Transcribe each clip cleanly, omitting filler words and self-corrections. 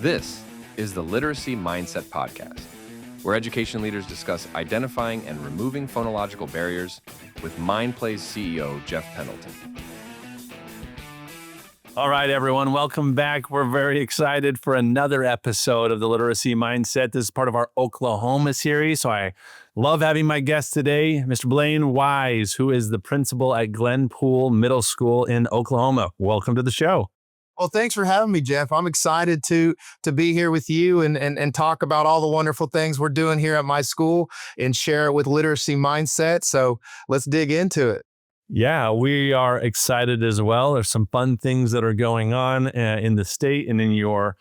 This is the Literacy Mindset Podcast, where education leaders discuss identifying and removing phonological barriers with Mindplay's CEO, Jeff Pendleton. All right, everyone, welcome back. We're very excited for another episode of the Literacy Mindset. This is part of our Oklahoma series, so I love having my guest today, Mr. Blaine Wise, who is the principal at Glenpool Middle School in Oklahoma. Welcome to the show. Well, thanks for having me, Jeff. I'm excited to be here with you and talk about all the wonderful things we're doing here at my school and share it with Literacy Mindset. So let's dig into it. Yeah, we are excited as well. There's some fun things that are going on in the state and in your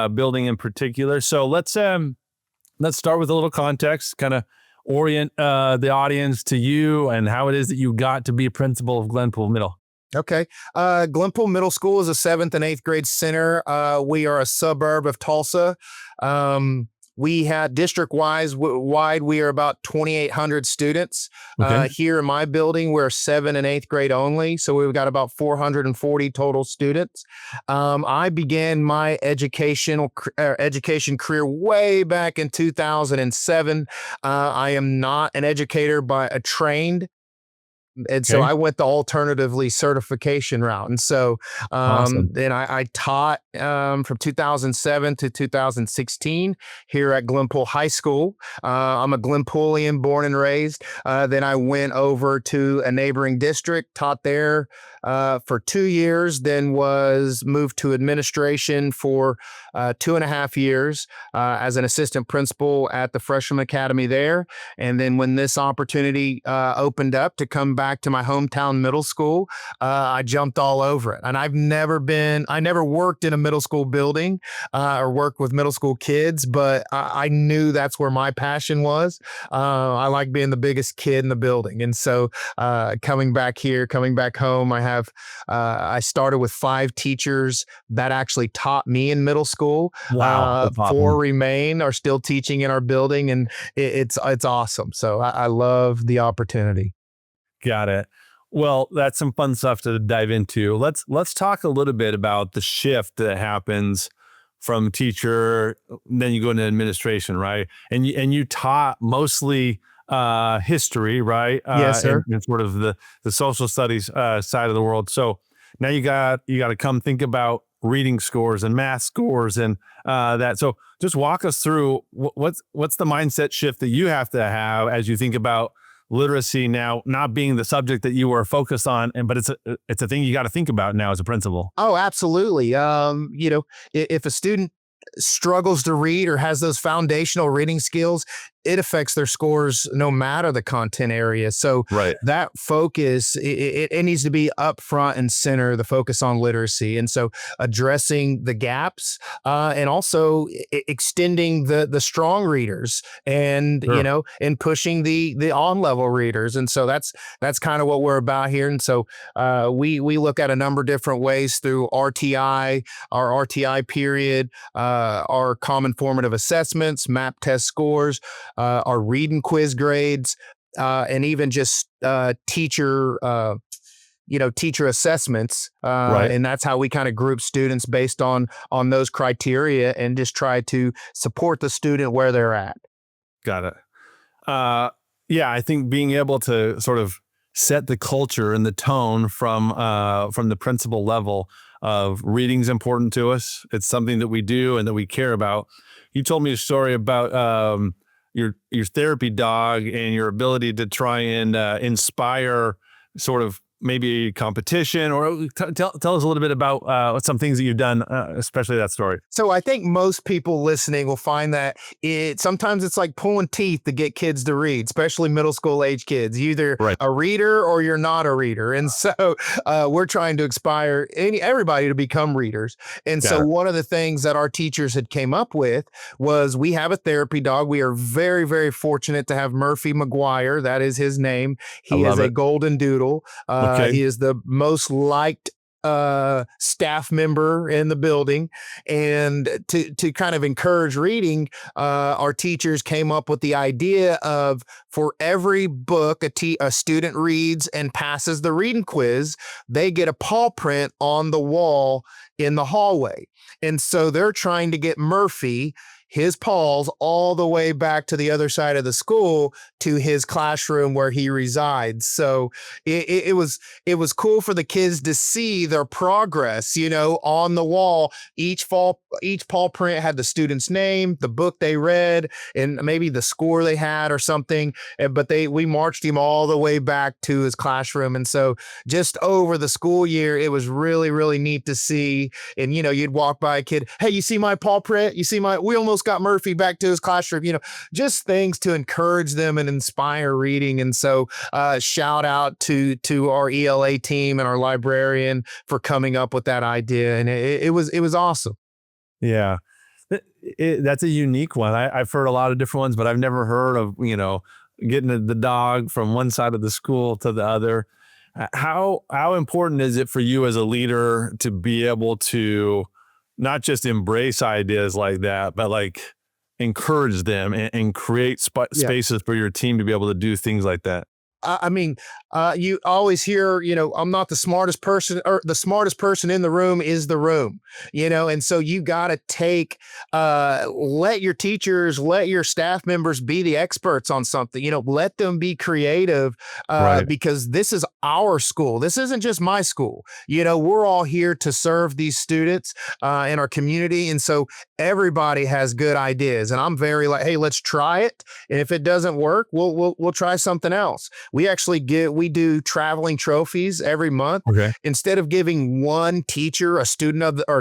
building in particular. So let's start with a little context, kind of orient the audience to you and how it is that you got to be a principal of Glenpool Middle. Okay. Glenpool Middle School is a 7th and 8th grade center. We are a suburb of Tulsa. We had district-wide, we are about 2,800 students. Okay. Here in my building, we're 7th and 8th grade only. So we've got about 440 total students. I began my education career way back in 2007. I am not an educator by a trained. And so I went the alternatively certification route. And so then I taught from 2007 to 2016 here at Glenpool High School. I'm a Glenpoolian, born and raised. Then I went over to a neighboring district, taught there for 2 years, then was moved to administration for 2.5 years as an assistant principal at the Freshman Academy there. And then when this opportunity opened up to come back to my hometown middle school, I jumped all over it. And I never worked in a middle school building or worked with middle school kids, but I knew that's where my passion was. I like being the biggest kid in the building. And so coming back home, I started with 5 teachers that actually taught me in middle school. Wow. 4 remain, are still teaching in our building, and it's awesome. So I love the opportunity. Got it. Well, that's some fun stuff to dive into. Let's talk a little bit about the shift that happens from teacher, then you go into administration, right? And you taught mostly history, right? Yes, sir. And sort of the social studies side of the world. So now you got to come think about reading scores and math scores and that. So just walk us through what's the mindset shift that you have to have as you think about literacy now not being the subject that you were focused on, but it's a thing you got to think about now as a principal. Oh, absolutely. If a student struggles to read or has those foundational reading skills, it affects their scores no matter the content area. So that focus, it needs to be up front and center, the focus on literacy. And so addressing the gaps and also extending the strong readers and, and pushing the on-level readers. And so that's kind of what we're about here. And so we look at a number of different ways through RTI, our RTI period, our common formative assessments, MAP test scores, our read and quiz grades, and even just teacher assessments. And that's how we kind of group students based on those criteria and just try to support the student where they're at. Got it. I think being able to sort of set the culture and the tone from the principal level of reading is important to us. It's something that we do and that we care about. You told me a story about your therapy dog and your ability to try and inspire sort of maybe competition, or tell us a little bit about some things that you've done, especially that story. So I think most people listening will find that sometimes it's like pulling teeth to get kids to read, especially middle school age kids. You're either a reader or you're not a reader. And so we're trying to inspire everybody to become readers. And so one of the things that our teachers had came up with was we have a therapy dog. We are very, very fortunate to have Murphy McGuire. That is his name. He is a golden doodle. He is the most liked staff member in the building. And to kind of encourage reading, our teachers came up with the idea of, for every book a student reads and passes the reading quiz, they get a paw print on the wall in the hallway. And so they're trying to get Murphy, his paws, all the way back to the other side of the school to his classroom where he resides. So it was cool for the kids to see their progress, on the wall. Each paw print had the student's name, the book they read, and maybe the score they had or something. But we marched him all the way back to his classroom. And so just over the school year, it was really, really neat to see. And, you'd walk by a kid, hey, you see my paw print? We almost got Murphy back to his classroom, just things to encourage them and inspire reading. And so shout out to our ELA team and our librarian for coming up with that idea. And it was awesome. Yeah. That's a unique one. I've heard a lot of different ones, but I've never heard of, getting the dog from one side of the school to the other. How important is it for you as a leader to be able to not just embrace ideas like that, but like encourage them and create spaces for your team to be able to do things like that? You always hear, I'm not the smartest person, or the smartest person in the room is the room, and so you got to let your teachers, let your staff members be the experts on something, let them be creative, Right. because this is our school. This isn't just my school. We're all here to serve these students in our community. And so everybody has good ideas, and I'm very like, hey, let's try it. And if it doesn't work, we'll try something else. We do traveling trophies every month. Okay. Instead of giving one teacher a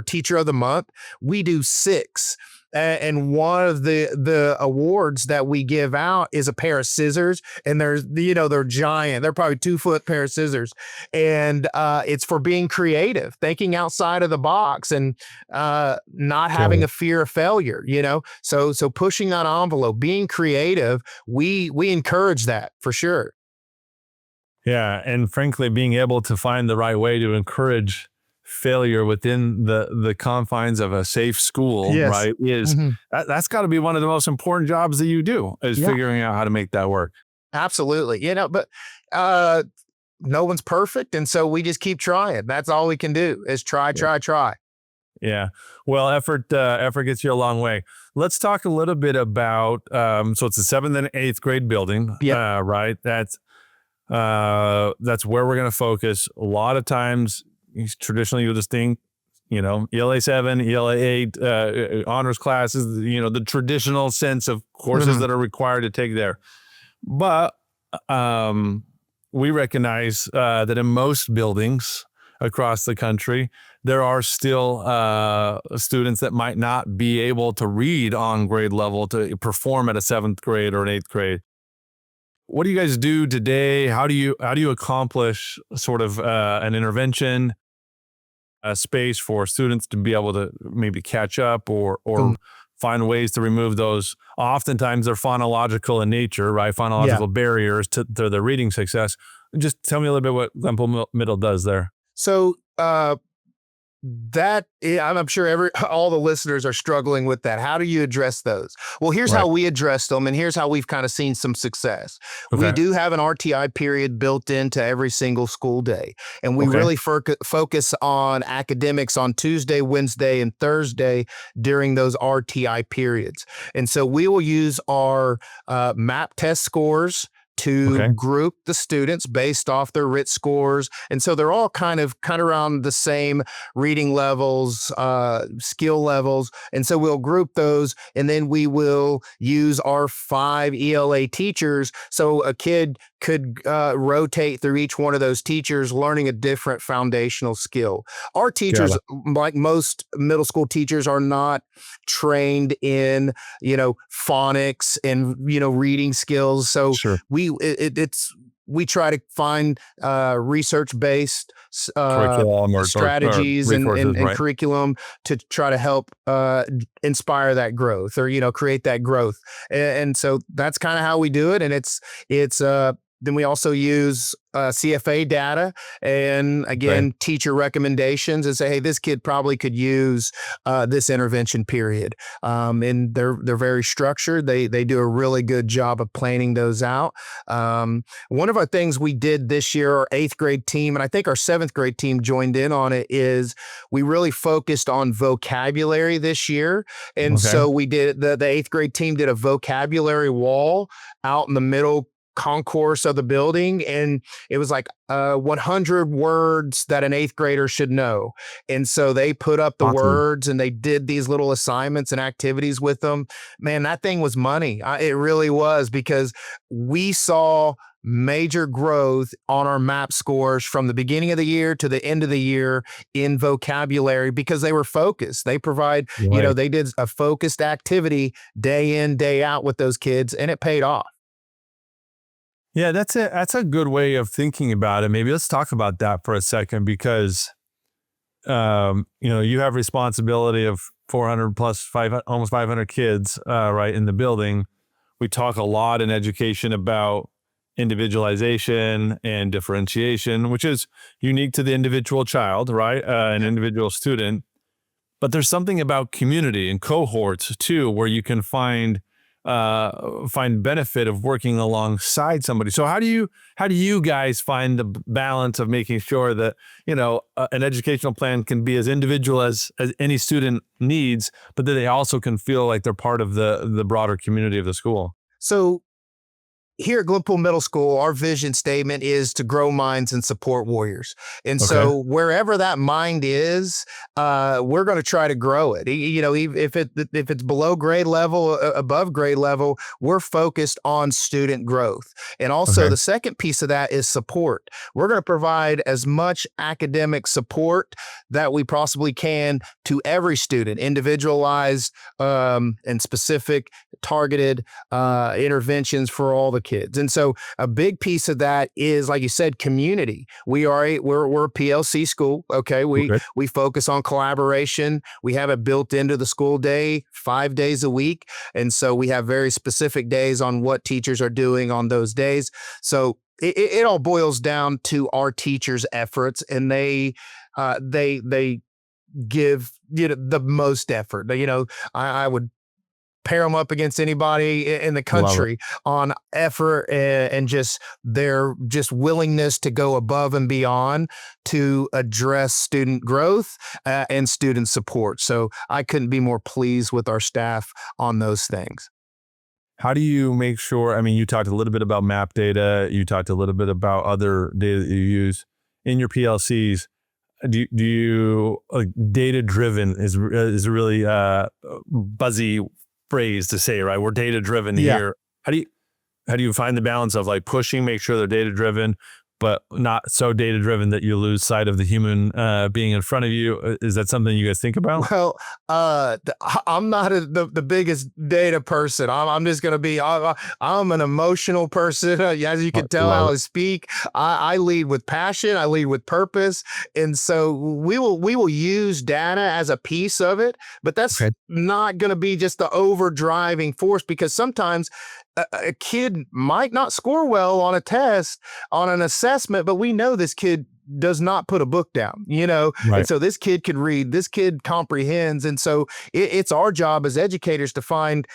teacher of the month, we do 6. And one of the awards that we give out is a pair of scissors, and they're giant. They're probably 2-foot pair of scissors, and it's for being creative, thinking outside of the box, and not having a fear of failure. So pushing that envelope, being creative, we encourage that for sure. Yeah. And frankly, being able to find the right way to encourage failure within the confines of a safe school, Yes. right, is that's got to be one of the most important jobs that you do, is figuring out how to make that work. Absolutely. But no one's perfect. And so we just keep trying. That's all we can do is try. Yeah. Well, effort gets you a long way. Let's talk a little bit about, so it's a 7th and 8th grade building, right? That's where we're going to focus. A lot of times, traditionally, you just think, ELA 7, ELA 8, honors classes, the traditional sense of courses that are required to take there. But we recognize that in most buildings across the country, there are still students that might not be able to read on grade level to perform at a 7th grade or an 8th grade. What do you guys do today? How do you accomplish sort of an intervention, a space for students to be able to maybe catch up or find ways to remove those? Oftentimes they're phonological in nature, right? Phonological barriers to their reading success. Just tell me a little bit what Glenpool Middle does there. So I'm sure all the listeners are struggling with that. How do you address those? Well, here's how we address them, and here's how we've kind of seen some success. Okay. We do have an RTI period built into every single school day, and we really focus on academics on Tuesday, Wednesday, and Thursday during those RTI periods. And so we will use our MAP test scores to group the students based off their RIT scores. And so they're all kind of around the same reading levels, skill levels. And so we'll group those, and then we will use our 5 ELA teachers. So a kid could rotate through each one of those teachers, learning a different foundational skill. Our teachers, like most middle school teachers, are not trained in, phonics and, reading skills. So we try to find research-based curriculum or strategies and curriculum to try to help inspire that growth, or create that growth. And so that's kind of how we do it. And it's Then we also use CFA data and again, teacher recommendations and say, hey, this kid probably could use this intervention period. And they're very structured. They do a really good job of planning those out. One of our things we did this year, our 8th grade team, and I think our 7th grade team joined in on it, is we really focused on vocabulary this year. And so we did, the 8th grade team did a vocabulary wall out in the middle concourse of the building, and it was like 100 words that an 8th grader should know. And so they put up the words and they did these little assignments and activities with them. Man, that thing was money. It really was, because we saw major growth on our MAP scores from the beginning of the year to the end of the year in vocabulary, because they were focused. They provide, they did a focused activity day in, day out with those kids, and it paid off. Yeah, that's a good way of thinking about it. Maybe let's talk about that for a second, because you have responsibility of 400 plus almost 500 kids right in the building. We talk a lot in education about individualization and differentiation, which is unique to the individual child, right? An individual student. But there's something about community and cohorts too, where you can find benefit of working alongside somebody. So how do you guys find the balance of making sure that an educational plan can be as individual as any student needs, but that they also can feel like they're part of the broader community of the school? So here at Glenpool Middle School, our vision statement is to grow minds and support warriors. And so wherever that mind is, we're going to try to grow it. If it's below grade level, above grade level, we're focused on student growth. And also the second piece of that is support. We're going to provide as much academic support that we possibly can to every student, individualized and specific, targeted interventions for all the kids. And so a big piece of that is, like you said, community. We're a PLC school. We focus on collaboration. We have it built into the school day 5 days a week. And so we have very specific days on what teachers are doing on those days. So it all boils down to our teachers' efforts, and they give the most effort. I would pair them up against anybody in the country on effort and just their willingness to go above and beyond to address student growth and student support. So I couldn't be more pleased with our staff on those things. How do you make sure, you talked a little bit about map data, you talked a little bit about other data that you use in your PLCs. Do you data driven is a really buzzy phrase to say, right? We're data driven here. How do you find the balance of pushing, make sure they're data driven, but not so data driven that you lose sight of the human being in front of you? Is that something you guys think about? Well, I'm not the biggest data person. I'm just going to be, I'm an emotional person. As you can tell how I speak, I lead with passion. I lead with purpose. And so we will use data as a piece of it, but that's not going to be just the overdriving force, because sometimes a kid might not score well on a test, on an assessment, but we know this kid does not put a book down, and so this kid could read, this kid comprehends. And so it's our job as educators to find,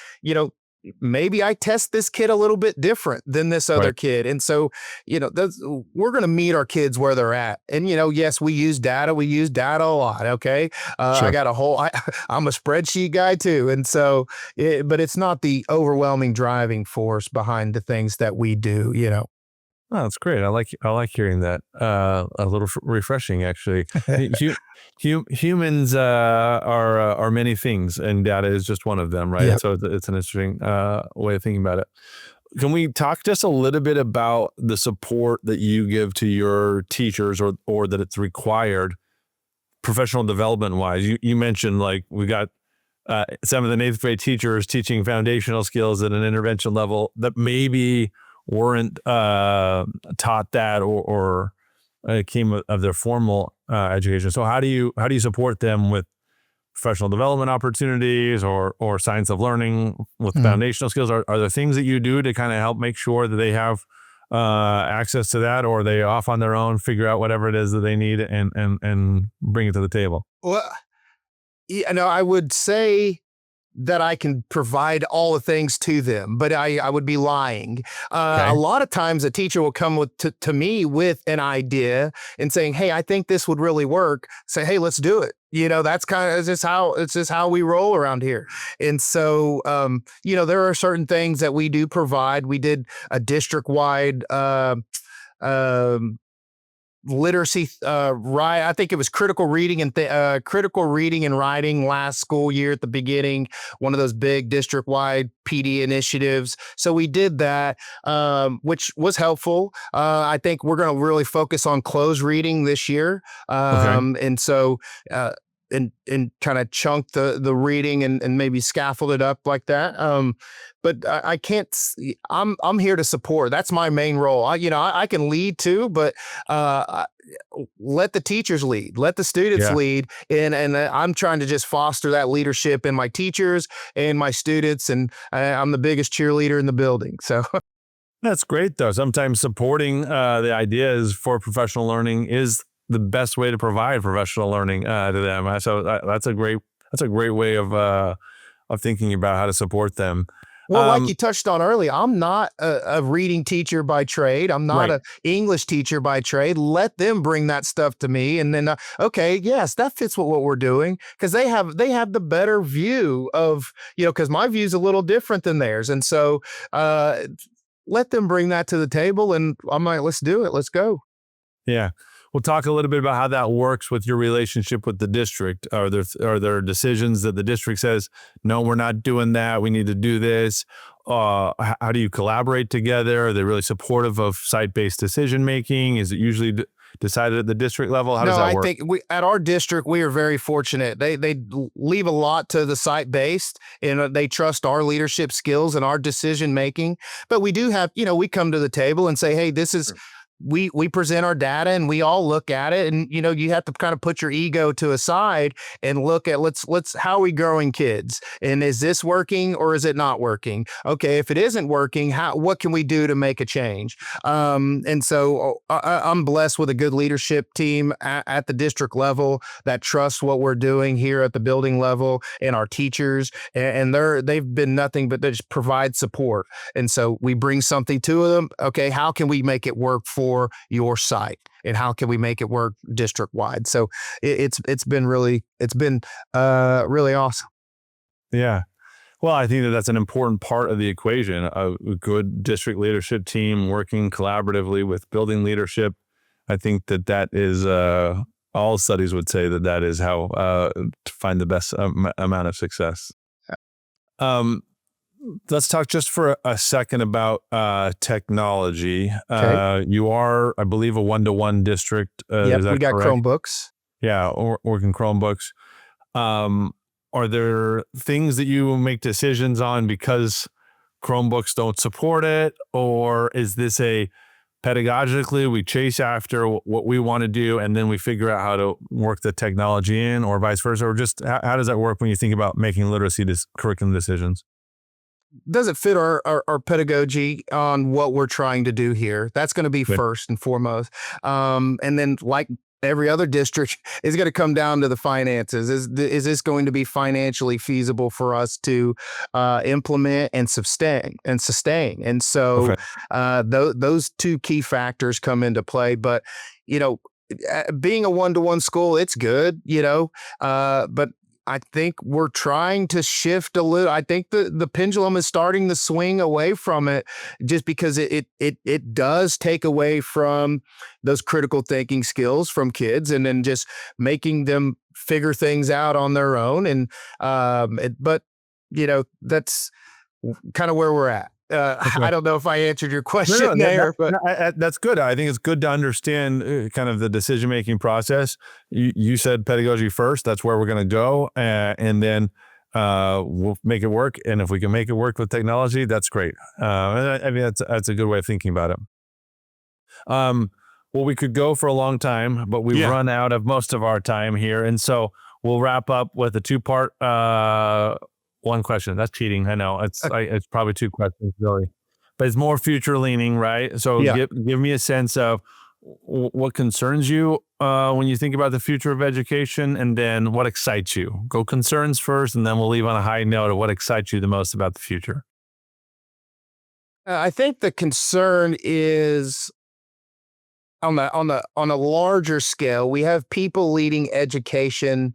maybe I test this kid a little bit different than this other kid. And so, we're going to meet our kids where they're at. And, yes, we use data a lot. Okay. I got I'm a spreadsheet guy too. And so, but it's not the overwhelming driving force behind the things that we do, Oh, that's great. I like hearing that. A little refreshing, actually. Humans are many things, and data is just one of them, right? Yep. So it's an interesting way of thinking about it. Can we talk just a little bit about the support that you give to your teachers, or that it's required professional development wise? You mentioned we got 7th and 8th grade teachers teaching foundational skills at an intervention level that maybe weren't taught that or came of their formal education. So how do you support them with professional development opportunities or science of learning with foundational skills? Are there things that you do to kind of help make sure that they have access to that, or are they off on their own, figure out whatever it is that they need and bring it to the table? Well, I would say that I can provide all the things to them, but I would be lying. Okay. A lot of times a teacher will come to me with an idea and saying, hey, I think this would really work. Say, hey, let's do it. That's it's just how we roll around here. And so, there are certain things that we do provide. We did a district-wide, literacy, I think it was critical reading and writing last school year at the beginning, one of those big district-wide PD initiatives. So we did that, which was helpful. I think we're going to really focus on closed reading this year. And so, and kind of chunk the reading and maybe scaffold it up like that. But I can't. I'm here to support. That's my main role. I can lead too, but let the teachers lead, let the students lead, and I'm trying to just foster that leadership in my teachers and my students, and I'm the biggest cheerleader in the building. So. That's great, though. Sometimes supporting the ideas for professional learning is the best way to provide professional learning to them. So that's a great way of thinking about how to support them. Well, like you touched on earlier, I'm not a reading teacher by trade. I'm not an English teacher by trade. Let them bring that stuff to me, and then okay, yes, that fits with what we're doing, because they have the better view of because my view is a little different than theirs, and so let them bring that to the table, and I'm like, let's do it, let's go. Yeah. We'll talk a little bit about how that works with your relationship with the district. Are there decisions that the district says, no, we're not doing that, we need to do this? How do you collaborate together? Are they really supportive of site-based decision making? Is it usually decided at the district level? How does that work? I think at our district, we are very fortunate. They leave a lot to the site-based, and they trust our leadership skills and our decision making. But we do have, we come to the table and say, hey, this is. We present our data and we all look at it, and you have to kind of put your ego to a side and look at let's how are we growing kids, and is this working or is it not working? Okay, if it isn't working, what can we do to make a change? And so I'm blessed with a good leadership team at the district level that trusts what we're doing here at the building level, and our teachers, and they've been nothing but they just provide support. And so we bring something to them. Okay, how can we make it work for your site, and how can we make it work district wide? So it's been really awesome. Yeah. Well, I think that's an important part of the equation. A good district leadership team working collaboratively with building leadership. I think that is all studies would say that is how to find the best amount of success. Let's talk just for a second about technology. Okay. You are, I believe, a 1-to-1 district. Yep, we got correct? Chromebooks. Yeah, working Chromebooks. Are there things that you make decisions on because Chromebooks don't support it, or is this pedagogically we chase after what we want to do and then we figure out how to work the technology in, or vice versa? Or just how does that work when you think about making literacy curriculum decisions? Does it fit our pedagogy on what we're trying to do here? That's going to be first and foremost. And then, like every other district, is going to come down to the finances. Is this going to be financially feasible for us to implement and sustain? And so those two key factors come into play. But being a 1-to-1 school, it's good, but I think we're trying to shift a little. I think the pendulum is starting to swing away from it, just because it does take away from those critical thinking skills from kids, and then just making them figure things out on their own. And but that's kind of where we're at. I don't know if I answered your question but that's good. I think it's good to understand kind of the decision-making process. You said pedagogy first. That's where we're going to go. And then we'll make it work. And if we can make it work with technology, that's great. I mean, that's a good way of thinking about it. Well, we could go for a long time, but we've run out of most of our time here. And so we'll wrap up with a 2-part one question. That's cheating. I know it's probably 2 questions, really. but it's more future leaning, right? So Yeah. give me a sense of what concerns you when you think about the future of education, and then what excites you. Go concerns first, and then we'll leave on a high note of what excites you the most about the future. I think the concern is on a larger scale. We have people leading education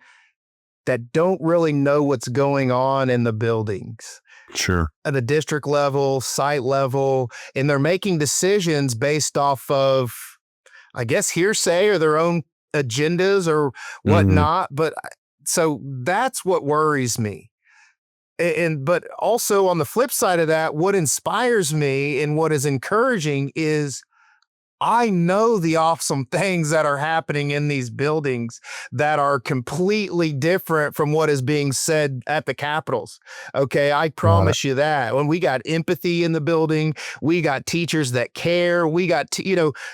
that don't really know what's going on in the buildings Sure. at the district level, site level, and they're making decisions based off of, I guess, hearsay or their own agendas or whatnot. But so that's what worries me. But also on the flip side of that, what inspires me and what is encouraging is I know the awesome things that are happening in these buildings that are completely different from what is being said at the Capitals. Okay, I promise you that. When we got empathy in the building, we got teachers that care. We got,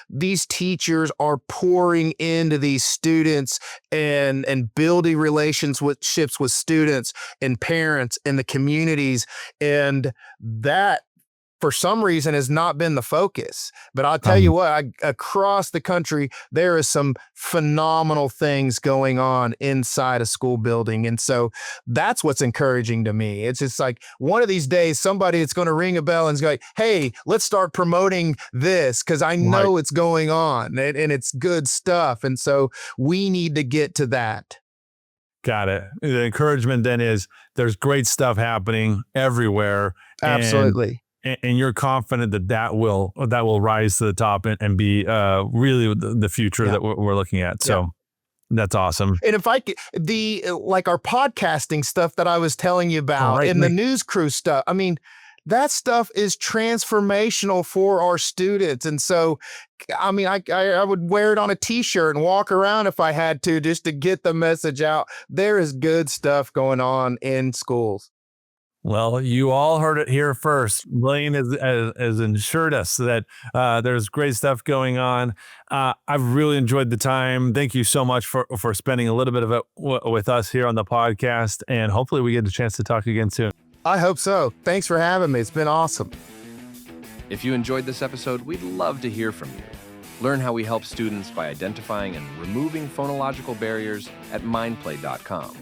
these teachers are pouring into these students and building relationships with students and parents and the communities. And that, for some reason, has not been the focus. But I'll tell you what, across the country, there is some phenomenal things going on inside a school building. And so that's what's encouraging to me. It's just like one of these days, somebody is going to ring a bell and go, hey, let's start promoting this because I know it's going on and it's good stuff. And so we need to get to that. Got it. The encouragement then is there's great stuff happening everywhere. Absolutely. And you're confident that will rise to the top and be really the future that we're looking at. So that's awesome. And if I could, like our podcasting stuff that I was telling you about and the news crew stuff, I mean, that stuff is transformational for our students. And so, I mean, I would wear it on a t-shirt and walk around if I had to, just to get the message out. There is good stuff going on in schools. Well, you all heard it here first. Blaine has assured us that there's great stuff going on. I've really enjoyed the time. Thank you so much for spending a little bit of it with us here on the podcast, and hopefully we get a chance to talk again soon. I hope so. Thanks for having me. It's been awesome. If you enjoyed this episode, we'd love to hear from you. Learn how we help students by identifying and removing phonological barriers at mindplay.com.